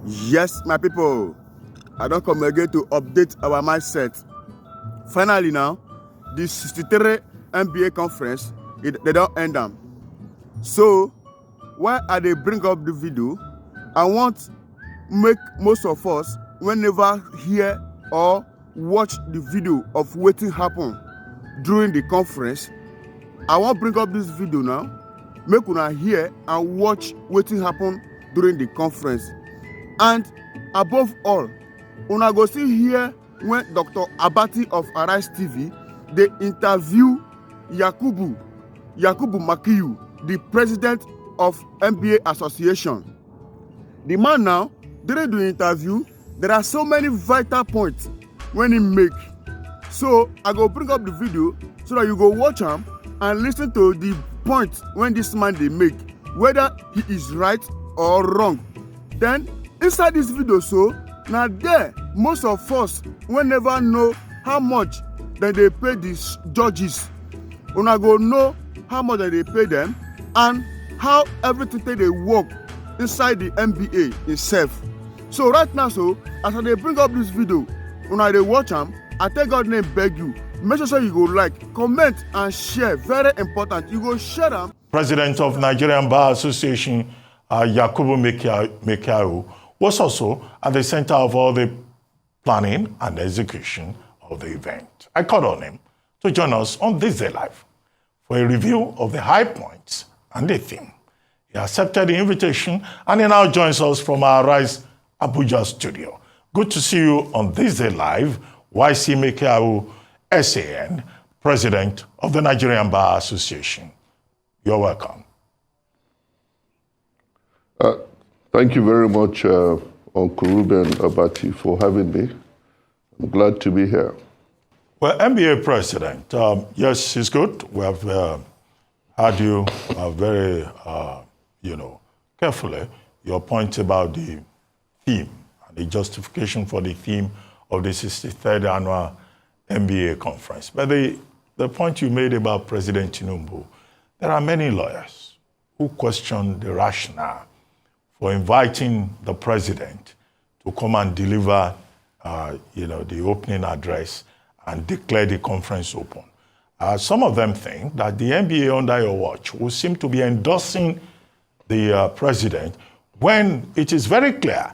Yes, my people, I don't come again to update our mindset. Finally now, the 63 NBA conference, they don't end them. So, why I they bring up the video, I want make most of us whenever hear or watch the video of wetin happen during the conference. I want bring up this video now, make una hear and watch wetin happen during the conference. And above all, una go see here when Dr. Abati of Arise TV, they interview Yakubu Makiyu, the president of NBA Association. The man now, during the interview, there are so many vital points when he make. So I go bring up the video so that you go watch him and listen to the points when this man they make, whether he is right or wrong. Then inside this video, so now there most of us will never know how much that they pay these judges. Una go know how much that they pay them and how everything they work inside the NBA itself. So right now, so as they bring up this video, una they watch them, I tell God name beg you, make sure you go like, comment and share. Very important. You go share them. President of Nigerian Bar Association, Yakubu Makiyu, was also at the center of all the planning and execution of the event. I called on him to join us on This Day Live for a review of the high points and the theme. He accepted the invitation and he now joins us from our Rise Abuja studio. Good to see you on This Day Live, YC Makiyu, SAN, President of the Nigerian Bar Association. You're welcome. Thank you very much, Uncle Ruben Abati, for having me. I'm glad to be here. Well, NBA President, yes, it's good. We have heard you very, carefully, your point about the theme and the justification for the theme of the 63rd Annual NBA Conference. But the point you made about President Tinubu, there are many lawyers who question the rationale for inviting the president to come and deliver, the opening address and declare the conference open. Some of them think that the NBA under your watch will seem to be endorsing the president when it is very clear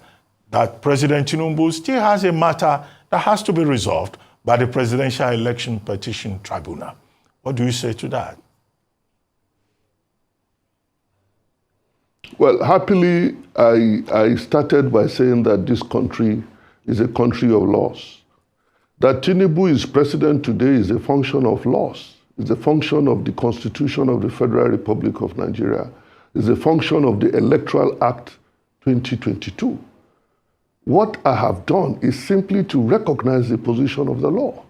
that President Tinubu still has a matter that has to be resolved by the Presidential Election Petition Tribunal. What do you say to that? Well, happily, I started by saying that this country is a country of laws. That Tinubu is president today is a function of laws. It's a function of the Constitution of the Federal Republic of Nigeria. It's a function of the Electoral Act 2022. What I have done is simply to recognize the position of the law.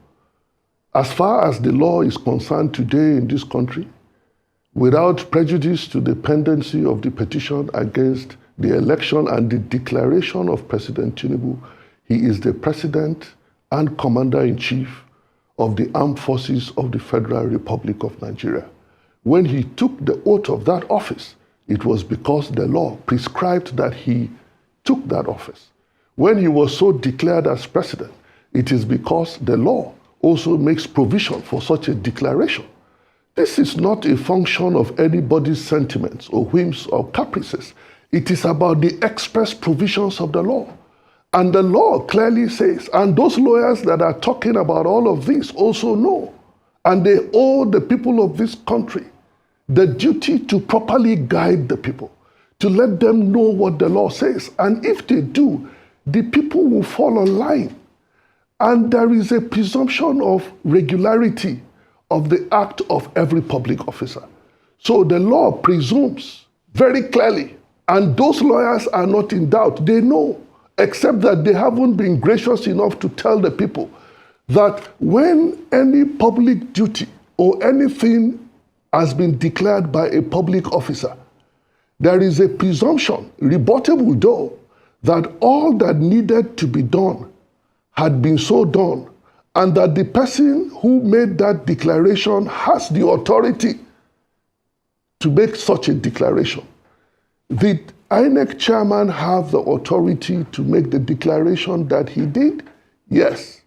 As far as the law is concerned today in this country, without prejudice to the pendency of the petition against the election and the declaration of President Tinubu, he is the president and commander-in-chief of the armed forces of the Federal Republic of Nigeria. When he took the oath of that office, it was because the law prescribed that he took that office. When he was so declared as president, it is because the law also makes provision for such a declaration. This is not a function of anybody's sentiments or whims or caprices. It is about the express provisions of the law. And the law clearly says, and those lawyers that are talking about all of this also know, and they owe the people of this country the duty to properly guide the people, to let them know what the law says. And if they do, the people will fall in line. And there is a presumption of regularity of the act of every public officer. So the law presumes very clearly, and those lawyers are not in doubt. They know, except that they haven't been gracious enough to tell the people that when any public duty or anything has been declared by a public officer, there is a presumption, rebuttable though, that all that needed to be done had been so done, and that the person who made that declaration has the authority to make such a declaration. The INEC chairman have the authority to make the declaration that he did? Yes.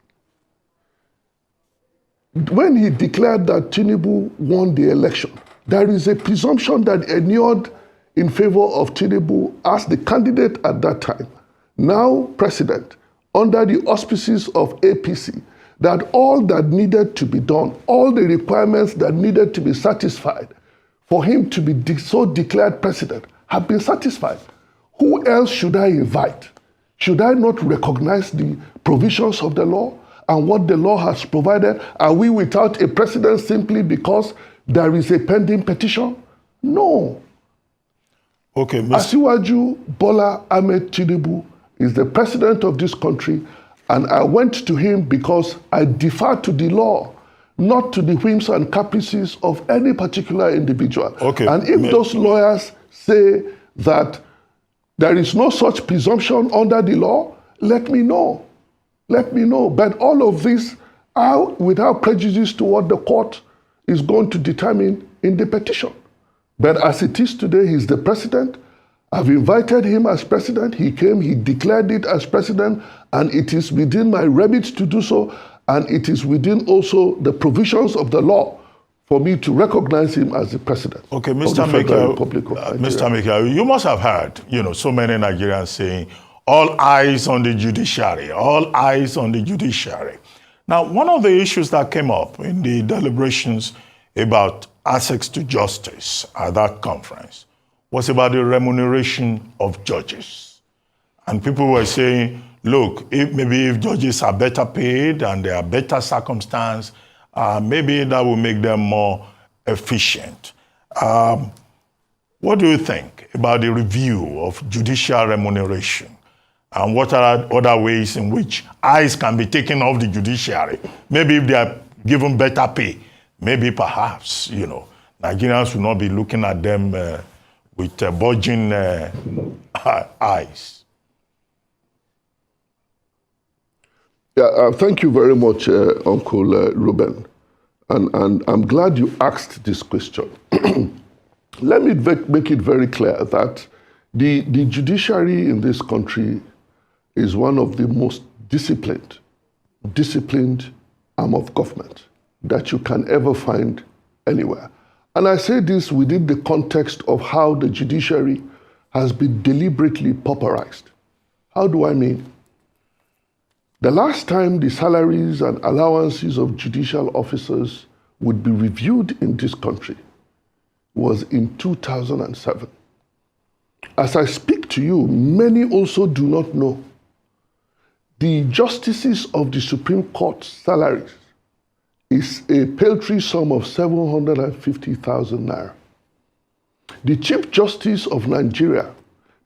When he declared that Tinubu won the election, there is a presumption that inured in favor of Tinubu as the candidate at that time, now president, under the auspices of APC, that all that needed to be done, all the requirements that needed to be satisfied for him to be so declared president have been satisfied. Who else should I invite? Should I not recognize the provisions of the law and what the law has provided? Are we without a president simply because there is a pending petition? No. Okay, Asiwaju Bola Ahmed Tinubu is the president of this country, and I went to him because I defer to the law, not to the whims and caprices of any particular individual. Okay. And if those lawyers say that there is no such presumption under the law, let me know. Let me know. But all of this are without prejudice to what the court is going to determine in the petition. But as it is today, he's the president. I've invited him as president. He came, he declared it as president, and it is within my remit to do so, and it is within also the provisions of the law for me to recognize him as the president. Okay, of Mr. the Federal Mikael, Republic of Nigeria. Mr. Mikael, you must have heard, so many Nigerians saying, all eyes on the judiciary, all eyes on the judiciary. Now, one of the issues that came up in the deliberations about access to justice at that conference was about the remuneration of judges. And people were saying, look, if judges are better paid and there are better circumstances, maybe that will make them more efficient. What do you think about the review of judicial remuneration? And what are other ways in which eyes can be taken off the judiciary? Maybe if they are given better pay, maybe perhaps, Nigerians will not be looking at them with bulging eyes. Yeah, thank you very much, Uncle Ruben. And I'm glad you asked this question. Let me make it very clear that the judiciary in this country is one of the most disciplined arm of government that you can ever find anywhere. And I say this within the context of how the judiciary has been deliberately pauperized. How do I mean? The last time the salaries and allowances of judicial officers would be reviewed in this country was in 2007. As I speak to you, many also do not know the justices of the Supreme Court salaries is a paltry sum of 750,000 naira. The Chief Justice of Nigeria,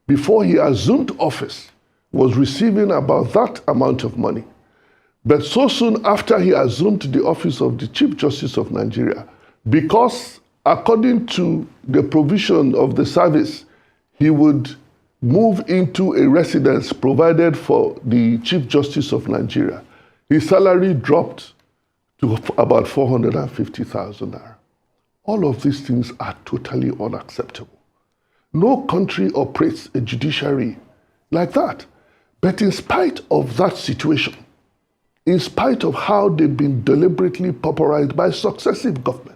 before he assumed office, was receiving about that amount of money. But so soon after he assumed the office of the Chief Justice of Nigeria, because according to the provision of the service, he would move into a residence provided for the Chief Justice of Nigeria, his salary dropped to about 450,000 naira. All of these things are totally unacceptable. No country operates a judiciary like that. But in spite of that situation, in spite of how they've been deliberately pauperized by successive governments,